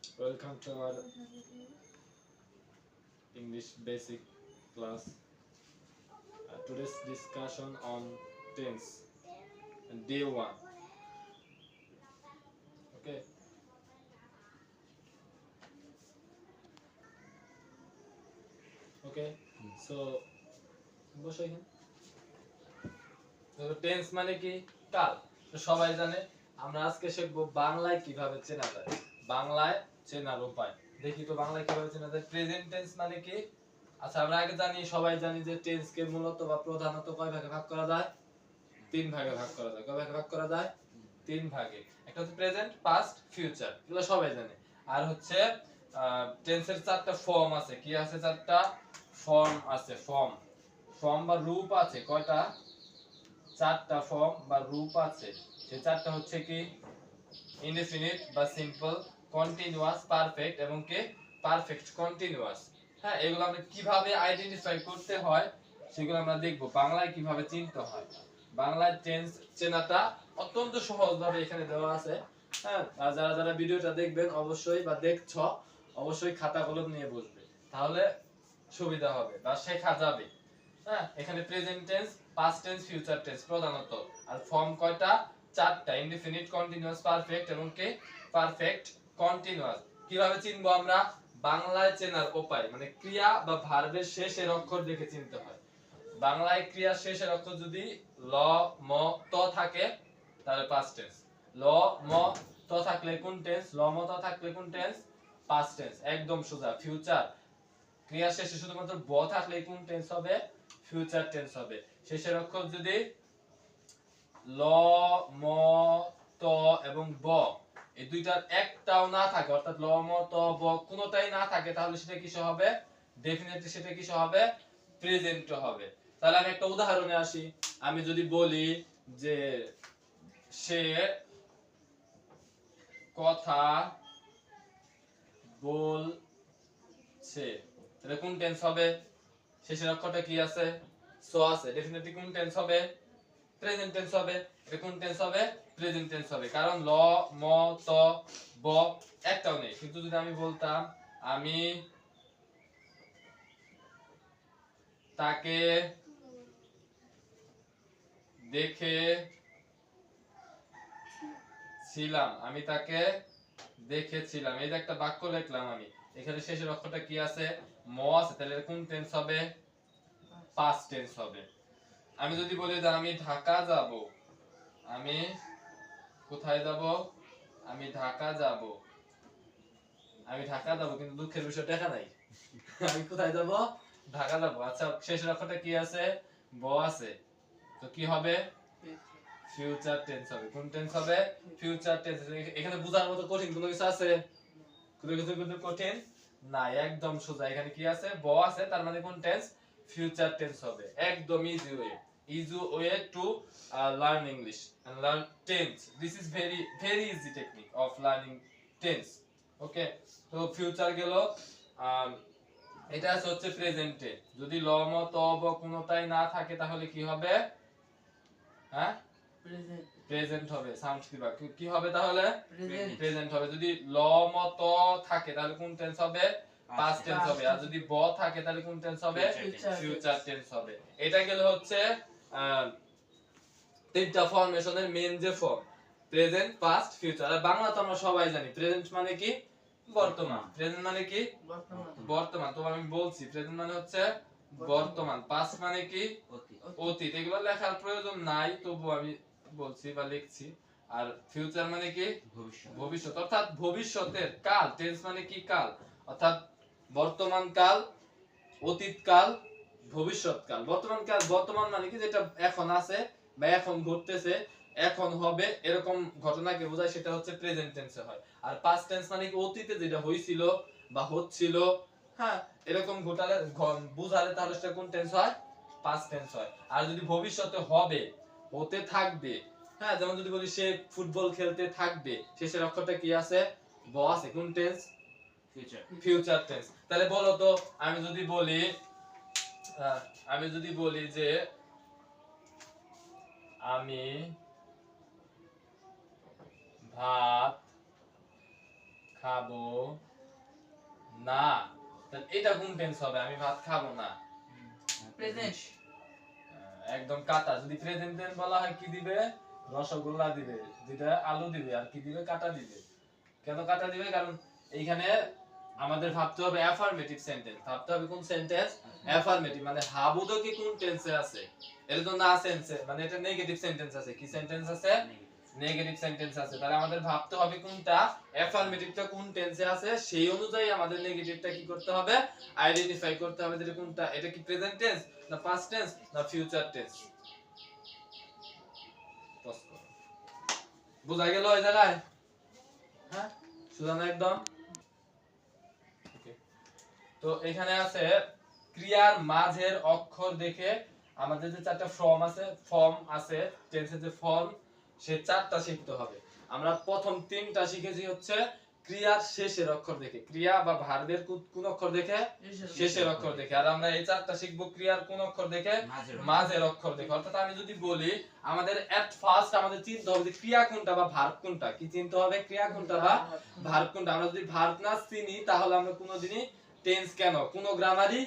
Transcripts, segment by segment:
Welcome to our English basic class. Today's discussion on tense and day one. Okay. Okay. So বসো এখানে। Tense মানে কি? কাল। তো সবাই জানে। আমরা আজকে শিখব বাংলায় কিভাবে চেনা যায়। বাংলায় চেনার উপায়। দেখি তো বাংলায় কিভাবে চেনা যায়। প্রেজেন্ট টেন্স মানে কি? আচ্ছা আমরা আগে জানি সবাই জানি যে টেন্স কে মূলত বা প্রধানত কয় ভাগে ভাগ করা যায়? তিন ভাগে ভাগ করা যায়। কয় ভাগে ভাগ করা যায়? তিন ভাগে। একটা হচ্ছে প্রেজেন্ট, পাস্ট, ফিউচার। এগুলো সবাই জানে। আর হচ্ছে টেন্সের চারটা ফর্ম আছে। কি আছে চারটা? ফর্ম আছে, ফর্ম। ফর্ম বা রূপ আছে কয়টা? চারটা ফর্ম বা রূপ আছে। সেই চারটা হচ্ছে কি? ইনডেফিনিট বা সিম্পল, কন্টিনিউয়াস, পারফেক্ট এবং কি পারফেক্ট কন্টিনিউয়াস। হ্যাঁ, এগুলো আমরা কিভাবে আইডেন্টিফাই করতে হয় সেগুলো আমরা দেখব। বাংলায় কিভাবে চিনতে হয়। বাংলায় টেন্স চেনাটা অত্যন্ত সহজভাবে এখানে দেওয়া আছে। হ্যাঁ, আর যারা যারা ভিডিওটা দেখবেন অবশ্যই বা দেখছো অবশ্যই খাতা কলম নিয়ে বসবে, তাহলে সুবিধা হবে বা শেখা যাবে। হ্যাঁ, এখানে present tense, past tense, future tense প্রধানত। আর ফর্ম কয়টা? চারটা, ইনডেফিনিট, কন্টিনিউয়াস, পারফেক্ট এবং কি পারফেক্ট কন্টিনিউয়াস। কিভাবে চিনবো আমরা? বাংলায় চেনার উপায় মানে ক্রিয়া বা ভার্বের শেষের অক্ষর দেখে চিনতে হয়। বাংলায় ক্রিয়ার শেষের অক্ষর যদি ল, ম, ত থাকে তাহলে পাস্ট টেন্স। ল, ম, ত থাকলে কোন টেন্স? ল, ম, ত থাকলে কোন টেন্স? Past tense. একদম সোজা। ফিউচার ক্রিয়া শেষে শুধুমাত্র ব থাকলে কোন টেন্স হবে? ফিউচার টেন্স হবে। শেষের অক্ষর যদি ল, ম, ত এবং ব এই দুইটার একটাও না থাকে, অর্থাৎ ল, ম, ত, ব কোনোটাই না থাকে, তাহলে সেটা কিসে হবে? ডেফিনেটলি সেটা কিসে হবে? প্রেজেন্ট হবে। তাহলে আমি একটা উদাহরণে আসি। আমি যদি বলি যে সে কথা বলছে, তাহলে কোন টেন্স হবে? শেষের অক্ষরটা কি আছে? সো আছে। ডেফিনেটলি কোন টেন্স হবে? প্রেজেন্ট টেন্স হবে। এটা কোন টেন্স হবে? প্রেজেন্ট টেন্স হবে। কারণ ল, ম, ত, ব একটাও নেই। কিন্তু যদি আমি বলতাম আমি তাকে দেখেছিলাম, আমি তাকে দেখেছিলাম, এই যে একটা বাক্য লিখলাম আমি, এখানে শেষের অক্ষরটা কি আছে? ম আছে। তাহলে কোন টেন্স হবে? পাস্ট টেন্স হবে। আমি যদি বলি যে আমি ঢাকা যাব, আমি কোথায় যাব? আমি ঢাকা যাব, আমি ঢাকা যাব, কিন্তু দুঃখের বিষয় টাকা নাই। আমি কোথায় যাব? ঢাকা যাব। আচ্ছা, শেষের অক্ষরটা কি আছে? ব আছে। তো কি হবে? ফিউচার টেন্স হবে। কোন টেন্স হবে? Future tense. এখানে বোঝার মতো কঠিন কোনো কিছু আছে? কোনো কিছু কিন্তু কঠিন না, একদম সোজা। এখানে কি আছে? ব আছে, তার মানে কোন টেন্স? ফিউচার টেন্স হবে। একদম easy way, easy way to learn English and learn tense. This is very very easy technique of learning tense. Okay, তো ফিউচার গেল। এটা হচ্ছে প্রেজেন্টে। যদি ল, ম, ত, ব কোনোটাই না থাকে তাহলে কি হবে? হ্যাঁ, প্রেজেন্ট হবে। সাউন্ড দিবা। কি হবে তাহলে? প্রেজেন্ট হবে। যদি ল, ম, ত থাকে তাহলে কোন টেন্স হবে? পাস্ট টেন্স হবে। আর যদি ব থাকে তাহলে কোন টেন্স হবে? ফিউচার টেন্স হবে। এটা গেল হচ্ছে তিনটা ফরমেশনের মেইন যে ফর্ম, প্রেজেন্ট, পাস্ট, ফিউচার। আর বাংলা তো আমরা সবাই জানি প্রেজেন্ট মানে কি? বর্তমান। প্রেজেন্ট মানে কি? বর্তমান। তো আমি বলছি প্রেজেন্ট মানে হচ্ছে বর্তমান। পাস্ট মানে কি? অতীত। এগুলো লেখার প্রয়োজন নাই, তবু আমি বলছি বা লিখছি। আর ফিউচার মানে কি? ভবিষ্যৎ। অর্থাৎ ভবিষ্যতের কাল। টেন্স মানে কি? কাল। অর্থাৎ বর্তমান কাল, অতীত কাল, ভবিষ্যৎ কাল। বর্তমান কাল, বর্তমান মানে কি? যেটা এখন আছে বা এখন ঘটতেছে, এখন হবে, এরকম ঘটনাকে বোঝায়, সেটা হচ্ছে প্রেজেন্ট টেন্সে হয়। আর পাস্ট টেন্স মানে কি? অতীতে যেটা হয়েছিল বা হচ্ছিল, হ্যাঁ, এরকম ঘটালে বুঝালে তাহলে সেটা কোন টেন্স হয়? পাস্ট টেন্স হয়। আর যদি ভবিষ্যতে হবে, হতে থাকবে, হ্যাঁ, যেমন যদি বলি সে ফুটবল খেলতে থাকবে, শেষের অক্ষরটা কি আছে? ব আছে। কোন টেন্স? Future tense. তাহলে বলো তো, আমি যদি বলি আমি যদি বলি যে আমি ভাত খাবো না, তাহলে এটা কোন টেন্স হবে? আমি ভাত খাবো না। প্রেজেন্ট। একদম কাটা। যদি প্রেজেন্ট টেন্স বলা হয় কি দিবে? রসগোল্লা দিবে, যেটা আলু দিবে, আর কি দিবে? কাটা দিবে। কেন কাটা দিবে? কারণ এইখানে আমাদের ভাবতে হবে অ্যাফার্মেটিভ সেন্টেন্স। ভাবতে হবে কোন সেন্টেন্স? অ্যাফার্মেটিভ, মানে হাবুদকে কোন টেন্সে আছে? এটা তো না সেন্সে, মানে এটা নেগেটিভ সেন্টেন্স আছে। কি সেন্টেন্স আছে? নেগেটিভ সেন্টেন্স আছে। তাহলে আমাদের ভাবতে হবে কোনটা অ্যাফার্মেটিভটা কোন টেন্সে আছে, সেই অনুযায়ী আমাদের নেগেটিভটা কি করতে হবে? আইডেন্টিফাই করতে হবে যে কোনটা, এটা কি প্রেজেন্ট টেন্স না পাস্ট টেন্স না ফিউচার টেন্স। পজ করো। বুঝা গেল এই জায়গায়? হ্যাঁ, সুজান একদম ওকে। তো এখানে আছে ক্রিয়ার মাঝের অক্ষর দেখে আমাদের যে চারটা ফর্ম আছে টেন্সের যে ফর্ম, সে চারটা শিখতে হবে। আমরা প্রথম তিনটা শিখেছি হচ্ছে ক্রিয়ার শেষের অক্ষর দেখে, ক্রিয়া বা ভার্বের কোন অক্ষর দেখে? শেষের অক্ষর দেখে। আর আমরা এই চারটা শিখবো ক্রিয়ার কোন অক্ষর দেখে? মাঝের অক্ষর দেখে। অর্থাৎ আমি যদি বলি আমাদের এট ফার্স্ট আমাদের চিনতে হবে যে ক্রিয়া কোনটা বা ভার্ব কোনটা। কি চিনতে হবে? ক্রিয়া কোনটা বা ভার্ব কোনটা। আমরা যদি ভার্ব না চিনি তাহলে আমরা কোনোদিনই টেন্স কেন কোনো গ্রামারই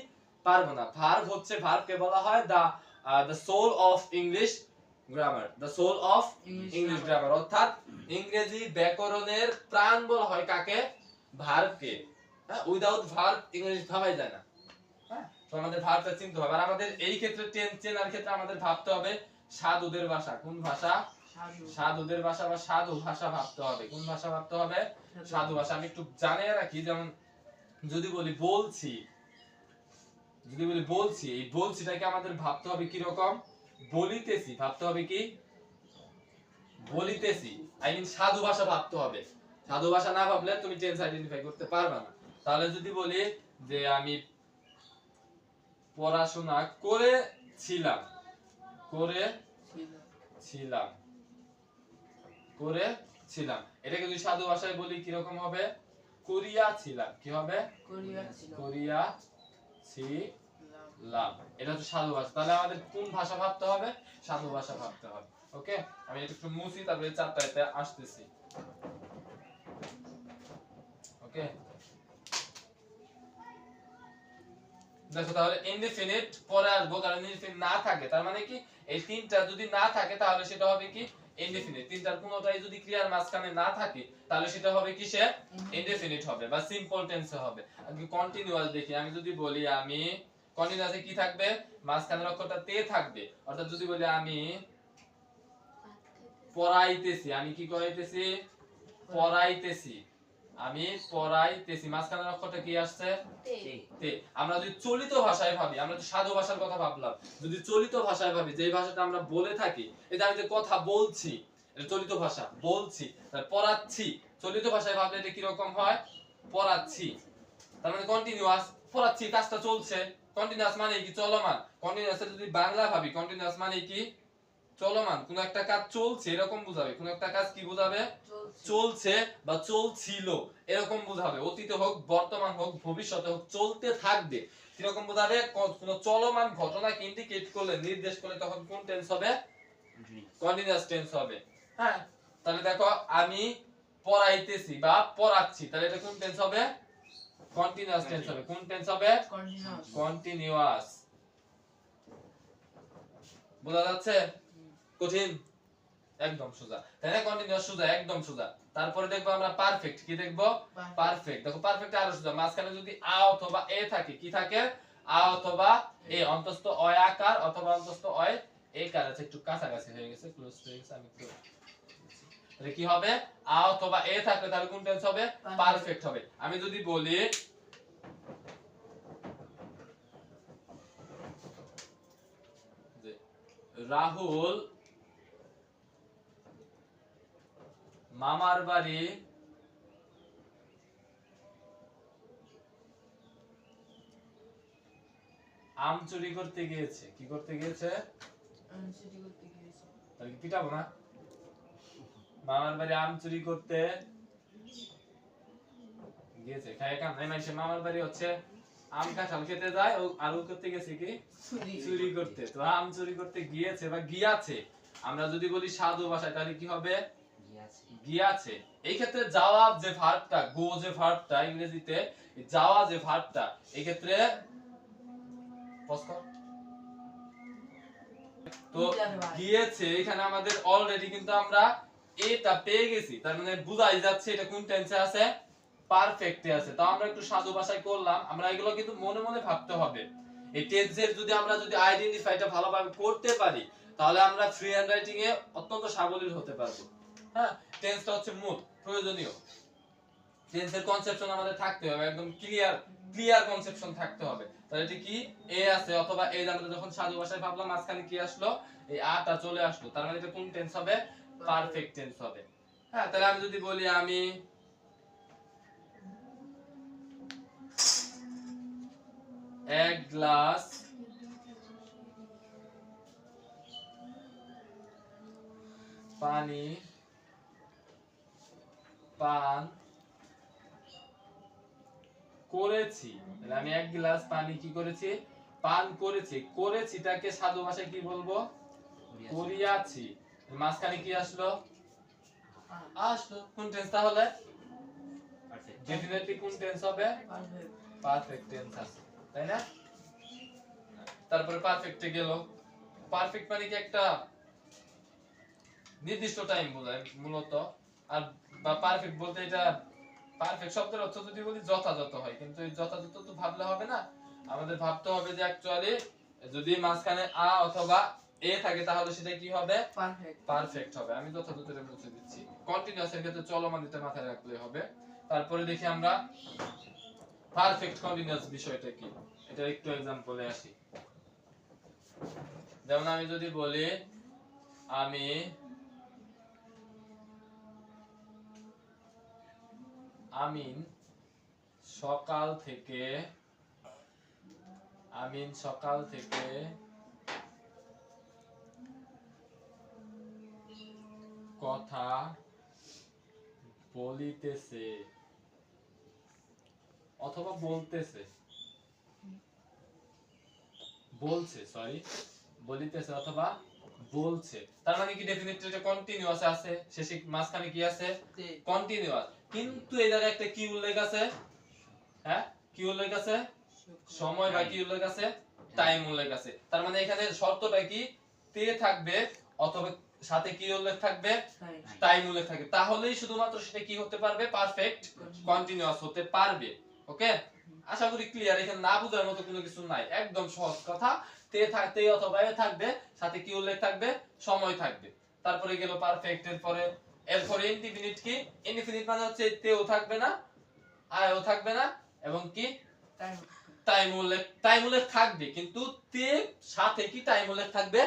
পারবো না। ভার্ব হচ্ছে, ভার্বকে বলা হয় the soul of English grammar, the soul of English grammar, অর্থাৎ ইংরেজি ব্যাকরণের প্রাণ বলা হয় কাকে? ভার্বকে। হ্যাঁ, উইদাউট ভার্ব ইংলিশ ভাবাই যায় না। হ্যাঁ, তো আমাদের ভার্বটা চিনতে হবে। আর আমাদের এই ক্ষেত্রে টেন্স চেনার ক্ষেত্রে আমাদের ভাবতে হবে সাধুদের ভাষা। কোন ভাষা? সাধুদের ভাষা বা সাধু ভাষা ভাবতে হবে। কোন ভাষা ভাবতে হবে? সাধু ভাষা। আমি একটু জানিয়ে রাখি, যেমন যদি বলি বলছি, এই বলছিটাকে আমাদের ভাবতে হবে কি রকম? বলিতেছি। ভাবতে হবে কি? বলিতেছি। আই মিন সাধু ভাষা ভাবতে হবে। সাধু ভাষা না ভাবলে তুমি টেন্স আইডেন্টিফাই করতে পারবে না। তাহলে যদি বলি যে আমি পড়াশোনা করেছিলাম, এটাকে যদি সাধু ভাষায় বলি কি রকম হবে? করিয়াছিলাম। কি হবে? করিয়াছিলাম। এটা হচ্ছে সাধু ভাষা। তাহলে আমাদের কোন ভাষা ভাবতে হবে? সাধু ভাষা ভাবতে হবে। ওকে, আমি এটা একটু মুছি, তারপরে চারটাতে আসতেছি। ওকে, দেখো তাহলে ইনডিফিনিট পরে আসবো, কারণ ইনডিফিনিট না থাকে তার মানে কি এই তিনটা যদি না থাকে তাহলে সেটা হবে কি? ইনডিফিনিট। তিনটার কোনোটাই যদি ক্রিয়ার মাঝখানে না থাকে তাহলে সেটা হবে কি? সে ইনডিফিনিট হবে বা সিম্পল টেন্সে হবে। আমি কন্টিনিউয়াস দেখি, আমি যদি বলি আমি, কন্টিনিউয়াসে কি থাকবে? মাঝখানের অক্ষরটা তে থাকবে। অর্থাৎ যদি বলি আমি পড়াইতেছি, আমি কি করাইতেছি? পড়াইতেছি। আমি পড়াইতেছি, মাঝখানের অক্ষরটা কি আসছে? তে। আমরা যদি চলিত ভাষায় ভাবি, আমরা তো সাধু ভাষার কথা ভাবলাম, যদি চলিত ভাষায় ভাবি, যে ভাষাটা আমরা বলে থাকি, এই যে আমি যে কথা বলছি, এটা চলিত ভাষা। বলছি, পড়াচ্ছি, চলিত ভাষায় ভাবলে এটা কি রকম হয়? পড়াচ্ছি। তার মানে কন্টিনিউয়াস, পড়াচ্ছি, কাজটা চলছে। কন্টিনিউয়াস মানে কি? চলমান। কন্টিনিউয়াস যদি বাংলা ভাবি, কন্টিনিউয়াস মানে কি? চলমান। কোন একটা কাজ চলছে এরকম বোঝাবে। কোন একটা কাজ কি বোঝাবে? চলছে বা চলছিল এরকম বোঝাবে। অতীতে হোক, বর্তমান হোক, ভবিষ্যতে হোক, চলতে থাকবে কিরকম বোঝাবে? কোন চলমান ঘটনাকে ইন্ডিকেট করলে, নির্দেশ করলে তখন কোন টেন্স হবে? কন্টিনিউয়াস টেন্স হবে। হ্যাঁ, তাহলে দেখো আমি পড়াইতেছি বা পড়াচ্ছি, তাহলে এটা কোন টেন্স হবে? কন্টিনিউয়াস টেন্স হবে। কোন টেন্স হবে? কন্টিনিউয়াস। বোঝা যাচ্ছে? কঠিন? একদম সোজা, তাই না? কন্টিনিউয়াস সোজা, একদম সোজা। তারপরে দেখবো আমরা পারফেক্ট। কি দেখবো? পারফেক্ট। দেখো পারফেক্ট আরো সোজা। মাঝখানে যদি আ অথবা এ থাকে, কি থাকে? আ অথবা এ, অন্তস্থ অয় আকার অথবা অন্তস্থ অয় একার আছে। একটু কাছাকাছি হয়ে গেছে, ক্লোজ হয়ে গেছে। আমি একটু, তাহলে কি হবে? আ অথবা এ থাকলে তাহলে কোন টেন্স হবে? পারফেক্ট হবে। আমি যদি বলি যে রাহুল মামার বাড়ি আম চুরি করতে গিয়েছে। কি করতে গিয়েছে? তাহলে কি পিটাবো না? মামার বাড়ি আম চুরি করতে গিয়েছে। খায় কাম নাই মাইছে, মামার বাড়ি হচ্ছে আম কাঁঠাল খেতে যায়, আর ও করতে গেছে কি? চুরি করতে। তো আম চুরি করতে গিয়েছে বা গিয়াছে। আমরা যদি বলি সাধু ভাষায় তাহলে কি হবে? গিয়াছে। এই ক্ষেত্রে যাওয়া যে ভার্বটা, গো যে ভার্বটা ইংরেজিতে, যাওয়া যে ভার্বটা, এই ক্ষেত্রে তো গিয়েছে, এখানে আমাদের অলরেডি কিন্তু আমরা এটা পেয়ে গেছি, তার মানে বুঝাই যাচ্ছে এটা কোন টেন্সে আছে, পারফেক্টে আছে। তো আমরা একটু সাধু ভাষায় করলাম, আমরা এগুলো কিন্তু মনে মনে ভাবতে হবে। এই টেন্সের যদি আমরা আইডেন্টিফাইটা ভালোভাবে করতে পারি, তাহলে আমরা ফ্রি হ্যান্ড রাইটিং এ অত্যন্ত সাবলীল হতে পারবো। হ্যাঁ, টেন্সটা হচ্ছে মূল প্রয়োজনীয়। টেন্সের কনসেপশন আমাদের থাকতে হবে, একদম ক্লিয়ার কনসেপশন থাকতে হবে। তাহলে এটা কি এ আছে, অথবা এই যে আমরা যখন সাধু ভাষায় ভাবলাম মাঝখানে কি আসলো, এই আটা চলে আসলো, তার মানে এটা কোন টেন্স হবে, পারফেক্ট টেন্স হবে। হ্যাঁ, তাহলে আমি যদি বলি আমি এক গ্লাস পানি পান করেছি, তাহলে আমি এক গ্লাস পানি কি করেছি, পান করেছি। করেছিটাকে সাধু ভাষায় কি বলবো, করিয়াছি। মাঝখানে কি আসলো, আসলো। কোন টেন্স তাহলে, ডেফিনেটলি কোন টেন্স হবে, পারফেক্ট টেন্স আছে, তাই না? তারপরে পারফেক্টে গেল। পারফেক্ট মানে কি একটা নির্দিষ্ট টাইম বোঝায় মূলত। আর বা পারফেক্ট বলতে এটা, পারফেক্ট শব্দের অর্থ যদি বলি যথাযথ হয়, কিন্তু এই যথাযথ তো ভাবলে হবে না, আমাদের ভাবতে হবে যে অ্যাকচুয়ালি যদি মাঝখানে আ অথবা এ থাকে তাহলে সেটা কি হবে, পারফেক্ট হবে। আমি যথাযথ এটা মুছে দিচ্ছি। কন্টিনিউয়াস এর ক্ষেত্রে চলমান এটা মাথায় রাখলে হবে। তারপরে দেখি আমরা পারফেক্ট কন্টিনিউয়াস বিষয়টা কি, এটা একটু एग्जांपल এ আসি। যেমন আমি যদি বলি আমি আমিন সকাল থেকে কথা বলিতেছে অথবা বলতেছে, বলিতেছে অথবা বলছে। তার মানে কি ডেফিনিটলি এটা কন্টিনিউয়াস আছে, শেষে মাঝখানে কি আছে, কন্টিনিউয়াস। কিন্তু এই জায়গায় একটা কি উল্লেখ আছে, হ্যাঁ কি উল্লেখ আছে, সময় বা কি উল্লেখ আছে, টাইম উল্লেখ আছে। তার মানে এখানে শর্তটা কি, তে থাকবে অথবা সাথে কি উল্লেখ থাকবে, টাইম উল্লেখ থাকবে, তাহলেই শুধুমাত্র সেটা কি হতে পারবে, পারফেক্ট কন্টিনিউয়াস হতে পারবে। ওকে, আশা করি ক্লিয়ার। এখানে না বুঝার মতো কোনো কিছু নাই, একদম সহজ কথা। তে থাকতে অথবা এ থাকবে, সাথে কি উল্লেখ থাকবে, সময় থাকবে। তারপরে গেল পারফেক্ট, এরপরে ইনডিফিনিট। কি ইনডিফিনিট মানে হচ্ছে তেও থাকবে না, আয়ও থাকবে না, এবং কি টাইম উল্লেখ থাকবে, কিন্তু তে সাথে কি টাইম উল্লেখ থাকবে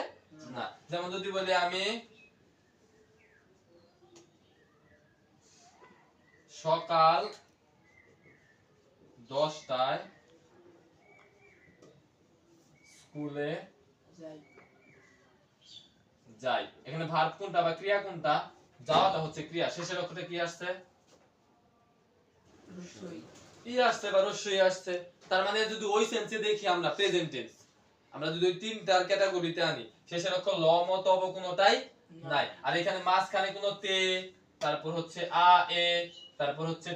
না। যেমন যদি বলি আমি সকাল 10টায় স্কুলে যাই, এখানে ভার্ব কোনটা বা ক্রিয়া কোনটা, যাওয়াটা হচ্ছে ক্রিয়া, শেষের অক্ষরটা কি আসছে, ই আসছে বা রস্যই আসছে। তার মানে যদি ওই সেন্সে দেখি আমরা প্রেজেন্ট টেন্স, আমরা যদি ওই তিনটার ক্যাটাগরিতে আনি, শেষের অক্ষর ল মত অব কোনটাই নাই। আর এখানে মাঝখানে কোনো তে, তারপর হচ্ছে আ এ, তারপর হচ্ছে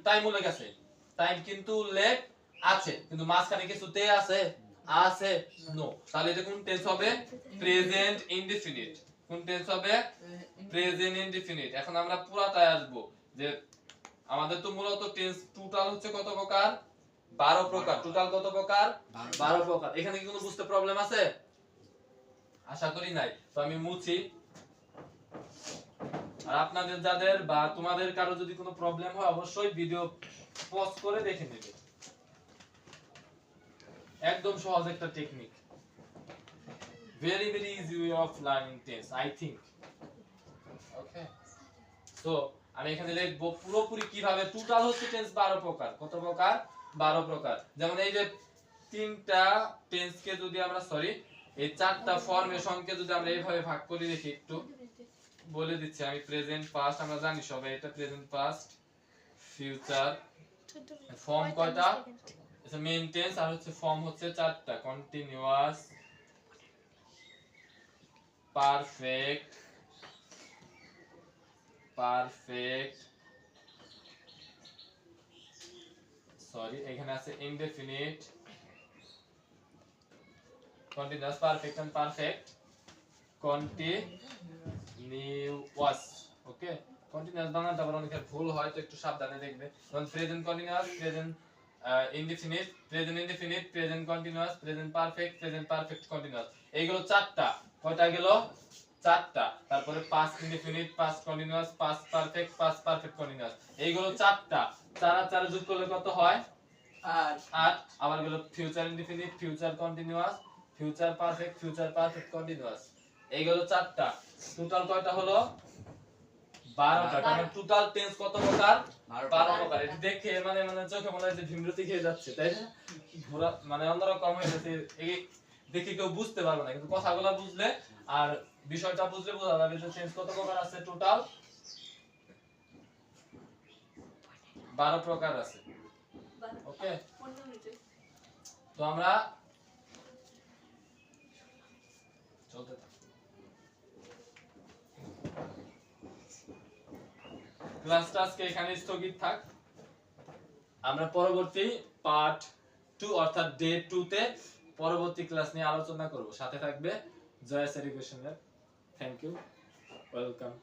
টাইম উল্লেখ আছে, টাইম কিন্তু উল্লেখ আছে, কিন্তু মাঝখানে কিছু তে আছে, আছে নো। তাহলে এটা কোন টেন্স হবে, প্রেজেন্ট ইনডিফিনিট। কোন টেন্স হবে, প্রেজেন্ট ইনডিফিনিট। এখন আমরা পুরাটায় আসবো, যে আমাদের তো মূলত টেন্স টোটাল হচ্ছে কত প্রকার, 12 প্রকার। টোটাল কত প্রকার, 12 প্রকার। এখানে কি কোনো বুঝতে প্রবলেম আছে, আশা করি নাই। তো আমি মুছি, আর আপনাদের যাদের বা তোমাদের কারো যদি কোনো প্রবলেম হয় অবশ্যই ভিডিও পজ করে দেখে নেবে। একদম সহজ একটা technique, very easy way of learning tense I think. ওকে, তো আমি এখানে লিখবো পুরোপুরি কিভাবে টোটাল হচ্ছে টেন্স 12 প্রকার। কত প্রকার, 12 প্রকার। যেমন এই যে তিনটা টেন্সকে যদি আমরা এই চারটা ফরমেশনকে যদি আমরা এইভাবে ভাগ করে দেখি, একটু বলে দিচ্ছি আমি। প্রেজেন্ট পাস্ট আমরা জানি সবাই, এটা প্রেজেন্ট পাস্ট, ফিউচার। ফর্ম কয়টা, এটা মেইন টেন্স, আর হচ্ছে ফর্ম হচ্ছে চারটা, কন্টিনিউয়াস, পারফেক্ট, পারফেক্ট, সরি এখানে আছে indefinite, continuous, perfect and perfect continuous. Okay, continuous বানানটা আবার অনেকের ভুল হয়, তো একটু সাবধানে দেখবে। যেমন present continuous, present indefinite, present indefinite, present continuous, present perfect, present perfect continuous. এইগুলো চারটা, কয়টা গেল? চারটা। তারপরে past indefinite, past continuous, past perfect, past perfect continuous. এইগুলো চারটা, চার আর চার যোগ করলে কত হয়? 8 8। আবার গেল future indefinite, future continuous, future perfect, future perfect continuous. এইগুলো চারটা, টোটাল কয়টা হলো? 12টা। কারণ টোটাল টেন্স কত প্রকার? 12 প্রকার। এটা দেখে মানে মানে চোখে মনে হয় যে বিমৃতি খেয়ে যাচ্ছে, তাই না? ঘোরা মানে অন্যরকম হয়ে যাচ্ছে, এই দেখে কেউ বুঝতে পারবে না, কিন্তু কথাগুলো বুঝলে আর বিষয়টা বুঝলে বোঝা যাবে যে টেন্স কত প্রকার আছে। টোটাল 12 প্রকার আছে। ওকে, তো আমরা চলতে থাকি। ক্লাসটা আজকে এখানে স্থগিত থাক। আমরা পরবর্তী পার্ট 2 অর্থাৎ ডে 2 তে পরবর্তী ক্লাস নিয়ে আলোচনা করব। সাথে থাকবে জয়েস এডুকেশনের। Thank you, welcome.